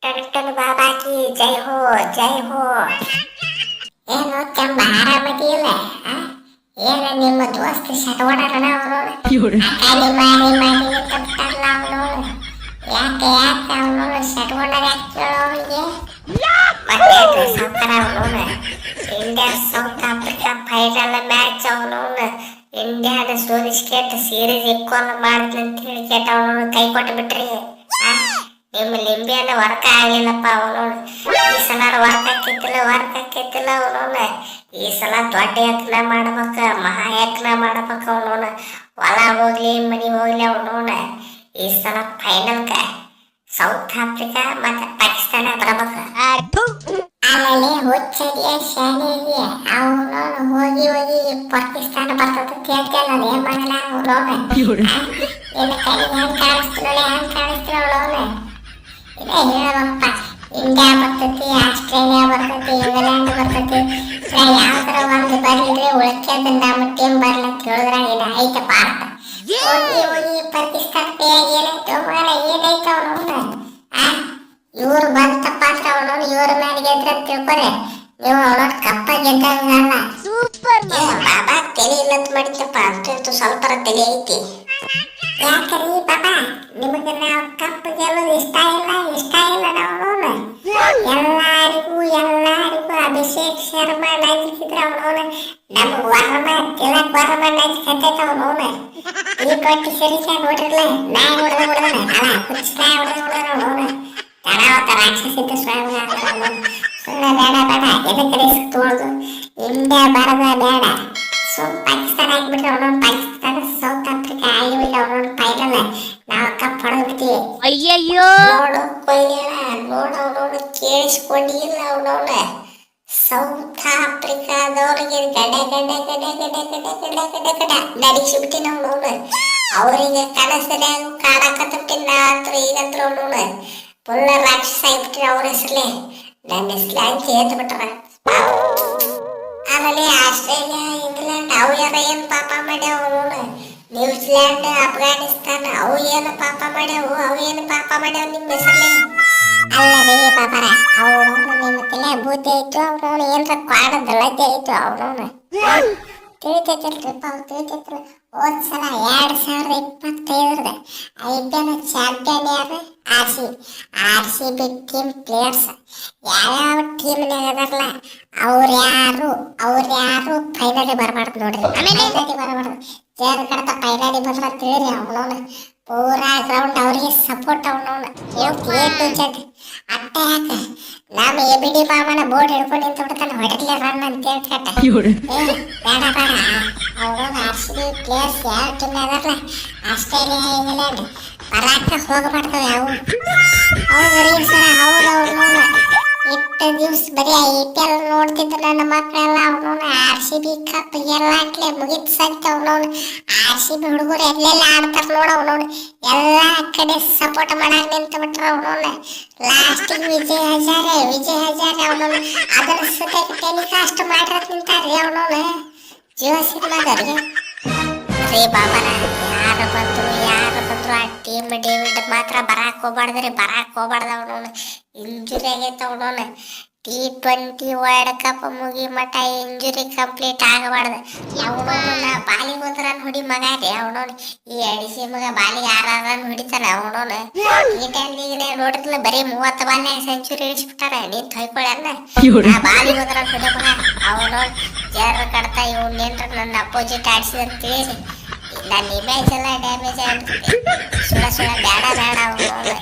Ton बाबा की जय हो जय हो. ಏನು ಕೆಂಬ ಆರಾಮದಿಲ್ಲ? ಏನು ನಿಮ್ಮ ದೋಸ್ತ ಶಟವಾಡರಣ ಅವನು ಅಕಾಲಿ ಮಾಡಿ ತಪ್ಪಾರಲ್ಲ ಅವನು. ಯಾಕೆ ಅವನು ಶಟವಾಡರ ಯಾಕೆ ಅವನಿಗೆ ಮತ್ತೆ ಸೌಕರ ಅವನು. India south Africa final match ಅವನು ಇಂಡಿಯಾದ ಸೋಲಿಸ್ಕೇಟ್ ಸೀರೀಸ್ ಈಕ್ವಲ್ ಮಾಡಿದ್ನಂತ ಹೇಳಿ ಕೇಟ ಅವನು ಕೈ ಕೊಟ್ಟು ಬಿಟ್ರಿ. ನಿಮ್ಮ ಲಿಂಬಿಯನ್ನ ವರ್ಕ ಆಗಿಲ್ಲಪ್ಪ ಅವನು. ಈ ಸಲ ವರ್ಕ್ ಹಾಕಿತ್ತಿಲ್ಲ ಅವನು. ಈ ಸಲ ದೊಡ್ಡ ಯತ್ನ ಮಾಡ್ಬೇಕ, ಮಹಾ ಯತ್ನ ಮಾಡ್ಬೇಕ ಅವನು. ಹೊಲ ಹೋಗ್ಲಿ ಮನಿ ಹೋಗ್ಲಿ ಅವನು. ಈ ಸಲ ಫೈನಲ್ಕ ಸೌತ್ ಆಫ್ರಿಕಾ ಮತ್ತೆ ಪಾಕಿಸ್ತಾನ ಬರಬೇಕ. ಆಮೇಲೆ ಹುಚ್ಚದಿಯ ಶಾಲೆಗೆ ಅವನು ಹೋಗಿ ಪಾಕಿಸ್ತಾನ ಬರ್ತದ ಕೇಳ್ತೇನೆ. ಏನ್ ಮಾಡಲ್ಲ ಅವನು. ನಿನ್ನ ಕೈ ಹ್ಯಾಂಗ್ ಕಾಣಿಸ್ತಿಲ್ಲ ಅವನು. ಇದೇ ಹೇಳಪ್ಪ, ಇಂಡಿಯಾ ಬರ್ತೈತಿ, ಆಸ್ಟ್ರೇಲಿಯಾ ಬರ್ತೈತಿ, ಇಂಗ್ಲೆಂಡ್ ಬರ್ತೈತಿ. ಯಾವ ಥರ ಒಂದು ಬರ್ಲಿದ್ರೆ ಉಳಕ್ಯದ ನಮ್ಮ ಟೀಮ್ ಬರ್ಲಿ ಅಂತ ಹೇಳಿದ್ರೆ ಏನು ಐತಪ್ಪ ಅಂತ. ಹೋಗಿ ಪಾಕಿಸ್ತಾನ ಕೈಯಾಗ ಏನಾಯ್ತು ಮಗನ, ಏನಾಯ್ತು ಅವನು. ಇವ್ರು ಬಂತಪ್ಪ ಅಂದ್ರೆ ಅವನು ಇವ್ರ ಮೇಲೆ ಗೆದ್ರೆ ಅಂತ ತಿಳ್ಕೊರೆ ನೀವು ಅವನ ಕಪ್ಪ ಗೆದ್ದಂಗಲ್ಲ. ಬಾಬಾ ತಲೆ ಇಲ್ಲಂತ ಮಾಡಿದ್ದಪ್ಪ, ಅಂತೂ ಸ್ವಲ್ಪ ತಲೆ ಐತಿ. ಯಾಕರಿ ಬಾಬಾ ನಿಮಗೆ ನಾವು ಕಪ್ಪು ಗೆಲ್ಲೋದು ಇಷ್ಟ ಇಲ್ಲ ನಾವು. ಎಲ್ಲರಿಗೂ ಅಭಿಷೇಕ್ ಶರ್ಮಾ ನಗಿಸಿದ್ರೆ ಅವನು ನಮ್ಗೆ ತಿಲಕ್ ವರ್ಮ ನಗಿಸತೈತ ಅವನು. T20 ಸೀರೀಸ್ ನೋಡಿರ್ಲ ನಾ ಹೊಡೆದ ಅಲ್ಲ ಹುಚ್ಚ ನಾ ಹೊಡೆದ ಅವನು. ತರಾವತ ರಾಕ್ಷಸಿದ್ದ ಸ್ವಾಮಿ ಅವನು. ಸುಮ್ಮನೆ ಬೇಡ ಎದಕ್ಕೆ ರಿಸ್ಕ್ ತೋಳ್ದು ಇಂಡಿಯಾ ಬರದ ಬೇಡ. ಪಾಕಿಸ್ತಾನ ಆಗಿಬಿಟ್ರೆ ಅವನೊಂದು ಪಾಕಿಸ್ತಾನ ಸೌತ್ ಆಫ್ರಿಕಾ ಆಗಿಬಿಟ್ರೆ ಅವನೊಂದು ಫೈನಲ್ ನಾವು ಕಪ್ ಹೊಡೆದ್ಬಿಡ್ತೀವಿ. ಅಯ್ಯಯ್ಯೋ ನೋಡು ಕೊಯ್ಯಾರ ನೋಡು ಅವನವನು ಕೇಳಿಸ್ಕೊಂಡಿಲ್ಲ ಅವನವನ. ಸೌತ್ ಆಫ್ರಿಕಾದವ್ರಿಗೆ ಗಡ ನಡಿಸಿಬಿಟ್ಟಿನ ಅವನವನು. ಅವರಿಗೆ ಕನಸನ್ಯಾಗ ಕಾಡಕತ್ತಿನ ಹತ್ರ ಈಗಂತ್ರ ಅವನವನು ಫುಲ್ ರಾಕ್ಷಸ ಆಗಿಬಿಟ್ರೆ ಅವ್ರ ಹೆಸರೇ ನನ್ನ ಹೆಸರು ಅಂತ ಹೇಳ್ಬಿಟ್ರ. ಆಮೇಲೆ ಆಸ್ಟ್ರೇಲಿಯಾ ಇಂಗ್ಲೆಂಡ್ ಅವು ಯಾರ ಏನು ಪಾಪ ಮಾಡ್ಯಾವ ಅವನು. ನ್ಯೂಜಿಲ್ಯಾಂಡ್ ಅಫ್ಘಾನಿಸ್ತಾನ ಅವು ಏನು ಪಾಪ ಮಾಡ್ಯಾವ ನಿಮ್ಮ ಹೆಸರಲ್ಲಿ. ಅಲ್ಲದೇ ಪಾಪರ ಅವನವನು ನಿಮ್ಮ ತಲೆ ಬೂತಿ ಆಯ್ತು. ಅವನವನು ಏನರ ಕಾಡದಲ್ಲದೆ ಆಯ್ತು ಅವನವನು. ತಿಳಿತೈತಲ್ರಿಪ್ಪ ಅವ್ರು ತಿಳಿತೈತ್ರ. ಹೋದ್ಸಲ 2025 IPL ಚಾಂಪಿಯನ್ ಯಾರು? RCB ಟೀಮ್ ಪ್ಲೇಯರ್ಸ್ ಯಾವ ಟೀಮ್ನಾಗ ಅದಾರಲ್ಲ ಅವ್ರು ಯಾರು ಫೈನಲಿ ಬರಬಾರ್ದು ನೋಡ್ರಿ. ಫೈನಲಿ ಬರಬಾರ್ದು. ಜೇರ್ ಕಡತ ಫೈನಲಿ ಬಂದ್ರ ತಿಳಿರಿ ಅವನವನು ಪೂರಾ ಗ್ರೌಂಡ್ ಅವ್ರಿಗೆ ಸಪೋರ್ಟ್ ಅವನವನು. ಅಟ್ಟ ಯಾಕ ನಮ್ಮ ABD ಬಾಮನ ಬೋರ್ಡ್ ಹಿಡ್ಕೊಂಡು ನಿಂತು ಬಿಡ್ತಾನೆ ಹೊಡೆದ್ಲೆ ರನ್ ಅಂತ ಹೇಳ್ಕಟ್ಟ. ಬೇಡ ಅವನು RCB ಪ್ಲೇಯರ್ಸ್ ಯಾವ ಟೀಮ್ ಅದಾರಲ್ಲ ಆಸ್ಟ್ರೇಲಿಯಾ ಇಂಗ್ಲೆಂಡ್ ಬರಾಕ ಹೋಗಬಾರ್ದವ ಯಾವ. ಹೌದ್ರಿ ಸರ ಹೌದು ಅವನವನು. ಇಟ್ಟು ದಿವ್ಸ ಬರೀ IPL ನೋಡ್ತಿದ್ರು ನನ್ನ ಮಕ್ಕಳೆಲ್ಲ ಅವನವನು. RCB ಕಪ್ ಗೆಲ್ಲಾಕ್ಲೆ ಮುಗಿತ್ ಸಂತ ಅವನವನು. RCB ಹುಡುಗರು ಎಲ್ಲೆಲ್ಲ ಆಡ್ತಾರ ನೋಡ ಅವನವನು. ಎಲ್ಲ ಕಡೆ ಸಪೋರ್ಟ್ ಮಾಡಾಕ ನಿಂತು ಬಿಟ್ರ ಅವನವನು. ಲಾಸ್ಟಿಗೆ ವಿಜಯ್ ಹಜಾರೆ ಅವನವನು ಅದರ ಸುತ್ತ ಟೆಲಿಕಾಸ್ಟ್ ಮಾಡ್ರತ್ ನಿಂತಾರ್ರಿ ಅವನವನು ಜಿಯೋ ಸಿನಿಮಾದವ್ರಿಗೆ. ರೇ ಬಾಬಾರ ಯಾರು ಬಂದ್ರು ಆ ಟೀಮ್ ಡೇವಿಡ್ ಮಾತ್ರ ಬರಾಕ್ ಹೋಗ್ಬಾರ್ದು ಅವನವನು. ಇಂಜುರಿ ಆಗೈತೆ ಅವನವನು. T20 ವರ್ಲ್ಡ್ ಕಪ್ ಮುಗಿ ಮಟ್ಟ ಇಂಜುರಿ ಕಂಪ್ಲೀಟ್ ಆಗಬಾರ್ದು ಅವನವನು. ಬಾಲಿಗೆ 1 ರನ್ ಹೊಡಿ ಮಗ ರೀ ಅವನವನು. ಈ ಅಡಿಸಿ ಮಗ ಬಾಲಿಗೆ 6 ರನ್ ಹೊಡಿತಾನೆ ಅವನವನು. T10 ನೋಡಿದ್ಲ ಬರೀ 30 ಬಾಲ್ನಾಗ ಸೆಂಚುರಿ ಇಳಿಸ್ಬಿಟ್ಟಾರ. ನೀನ್ ತೊಯ್ಕೊಳ್ಳಲ್ಲ ಆ ಬಾಲಿಗೆ 1 ರನ್ ಹೊಡಿ ಮಗ ಅವನವನು. ಜರ್ ಕಡ್ತಾ ಇವನ್ನೇನ್ರ ನನ್ನ ಅಪೋಸಿಟ್ ಆಡಿಸಿದಂತ ತಿಳಿಸಿ ನನ್ನ ಇಮೇಜ್ ಎಲ್ಲ ಡ್ಯಾಮೇಜ್ ಆಗ್ಬಿಡ್ತೈತಿ. ಸುಳ ಬೇಡ ಅವನವನು.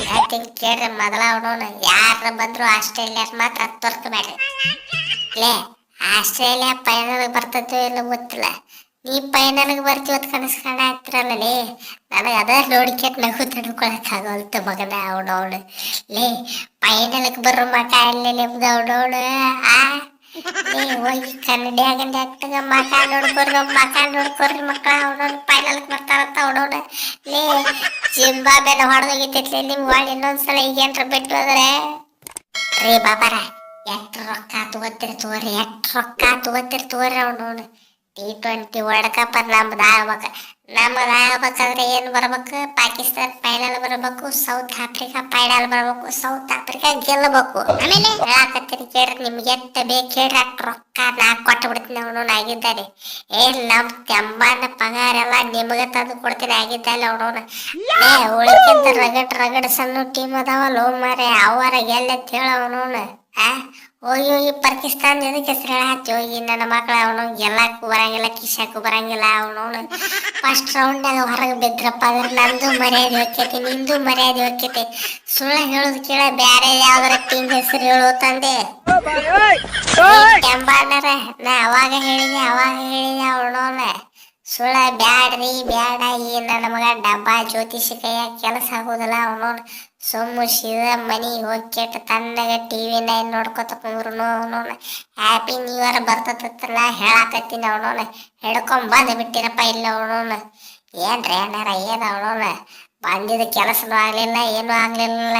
ಹೇಳ್ತೀನಿ ಕೇಳ್ರಿ ಮೊದಲ ಅವನವನು. ಯಾರ ಬಂದ್ರು ಆಸ್ಟ್ರೇಲಿಯಾ ಮಾತ್ರ ತೊರ್ಕಬೇಡ್ರಿ. ಲೇ ಆಸ್ಟ್ರೇಲಿಯಾ ಫೈನಲ್ಗೆ ಬರ್ತೈತೋ ಇಲ್ಲ ಗೊತ್ತಿಲ್ಲ. ನೀ ಫೈನಲ್ಗೆ ಬರ್ತೀವತ್ ಕನಸ್ಕೊಂಡ ಆಗ್ತಿರಲ್ಲ ಲೇ. ನನಗೆ ಅದ ನೋಡ್ಕೆಟ್ ನಗು ತಡ್ಕೊಳಕ್ಕಾಗಲ್ತು ಮಗನ ಅವನವನು. ಲೇ ಫೈನಲ್ಗೆ ಬರೋ ಮಠ ಅಲ್ಲೇ ನಿಮ್ದು ಅವನವನು. ಹೋಗಿ ಕನ್ನಡಿಯಾಗ ಮಕ ನೋಡ್ಕೊರ್ರಿ ಮಕ್ಕಳ ಅವನವನು ಫೈನಲ್ಗೆ ಬರ್ತಾರಂತ ಅವನವನು. ಲೇ ಜಿಂಬಾಬ್ವೆನ ಹೊಡೆದೋಗಿತ್ತೈತ್ಲೆ ನಿಮ್ ಒಳ್ಳೆ ಇನ್ನೊಂದ್ಸಲ ಈಗೇನ್ರ ಬಿಟ್ಟು ಹೋದ್ರೆ ರೇ ಬಾಬಾರ ಎಷ್ಟು ರೊಕ್ಕ ತಗೋತಿರ್ ತಗೋರಿ ಅವನವನು. T20 ವರ್ಲ್ಡ್ ಕಪ್ ನಮ್ದು ಆಗ್ಬೇಕಾದ್ರೆ ಏನ್ ಬರ್ಬೇಕು? ಪಾಕಿಸ್ತಾನ ಫೈನಲ್ ಬರ್ಬೇಕು, ಸೌತ್ ಆಫ್ರಿಕಾ ಫೈನಲ್ ಬರ್ಬೇಕು, ಸೌತ್ ಆಫ್ರಿಕಾ ಗೆಲ್ಲಬೇಕು. ಆಮೇಲೆ ಹೇಳಕತ್ತೀನಿ ಕೇಳ್ರಿ, ನಿಮ್ಗೆ ಎಷ್ಟ ಬೇಕು ಹೇಳ್ರಿ, ಅಷ್ಟು ರೊಕ್ಕ ನಾ ಕೊಟ್ಟು ಬಿಡ್ತೀನಿ. ಅವನು ಆಗಿದ್ದಾರೆ ನಮ್ ತೆಂಬಾನ ಪಗಾರ ಎಲ್ಲ ನಿಮ್ಗೆ ತಂದು ಕೊಡ್ತೀನಿ ಆಗಿದ್ದಲ್ಲ ಅವನವನ. ಉಳಿಕೆಂತ ರಗಡ್ ಸಣ್ಣ ಟೀಮ್ ಅದಾವ ಲೋ ಮಾರೆ, ಅವರ ಗೆಲ್ಲತ್ ಹೇಳ ಅವನವನ. ಹೋಗಿ ಪಾಕಿಸ್ತಾನ ಎದಕ್ಕೆ ಹೆಸರು ಹೇಳತ್ತಿ? ಹೋಗಿ ನನ್ನ ಮಕ್ಳ ಅವನು ಗೆಲ್ಲಕ್ಕೂ ಬರಂಗಿಲ್ಲ, ಕಿಶಕ್ಕೂ ಬರಂಗಿಲ್ಲ. ಅವನವನು ಫಸ್ಟ್ ರೌಂಡ್ನಾಗ ಹೊರಗೆ ಬಿದ್ರಪ್ಪ ಅಂದ್ರೆ ನಂದು ಮರ್ಯಾದೆ ಹೋಗ್ತೈತಿ, ನಿಂದು ಮರ್ಯಾದೆ ಹೋಗ್ತೈತಿ. ಸುಳ್ಳು ಹೇಳುದು ಕೇಳ, ಬ್ಯಾರೆ ಯಾವ್ದಾರ ಟೀಮ್ ಹೆಸರು ಹೇಳು ತಂದೆ ಕೆಂಬಾಣರ. ನಾ ಅವಾಗ ಹೇಳಿದೆ ಅವನವನ ಸುಳ್ಳ ಬ್ಯಾಡ್ರಿ ಬ್ಯಾಡ. ಈ ನನ್ನ ಮಗ ಡಬ್ಬಾ ಜ್ಯೋತಿಷಿ ಕೈಯಾಗ ಕೆಲಸ ಆಗೋದಿಲ್ಲ. ಅವನವನು ಸೊಮ್ಮು ಸೀದಾ ಮನಿಗೆ ಹೋಗಿ ಕೆಟ್ಟ ತಣ್ಣಗೆ TV9 ನೋಡ್ಕೊತ ಕುಂದ್ರು. ಅವನವನ ಹ್ಯಾಪಿ ನ್ಯೂ ಇಯರ್ ಬರ್ತತಲ್ಲ ಹೇಳಾಕತ್ತೀನಿ. ಅವನವನ ಹಿಡ್ಕೊಂಡ್ ಬಿಟ್ಟಿರಪ್ಪ ಇಲ್ಲ. ಅವನವನ ಏನ್ರಿ ಅಣ್ಣಾರ ಏನ್ ಅವನವನ ಬಂದಿದ್ದ ಕೆಲಸನೂ ಆಗ್ಲಿಲ್ಲ, ಏನೂ ಆಗ್ಲಿಲ್ಲ.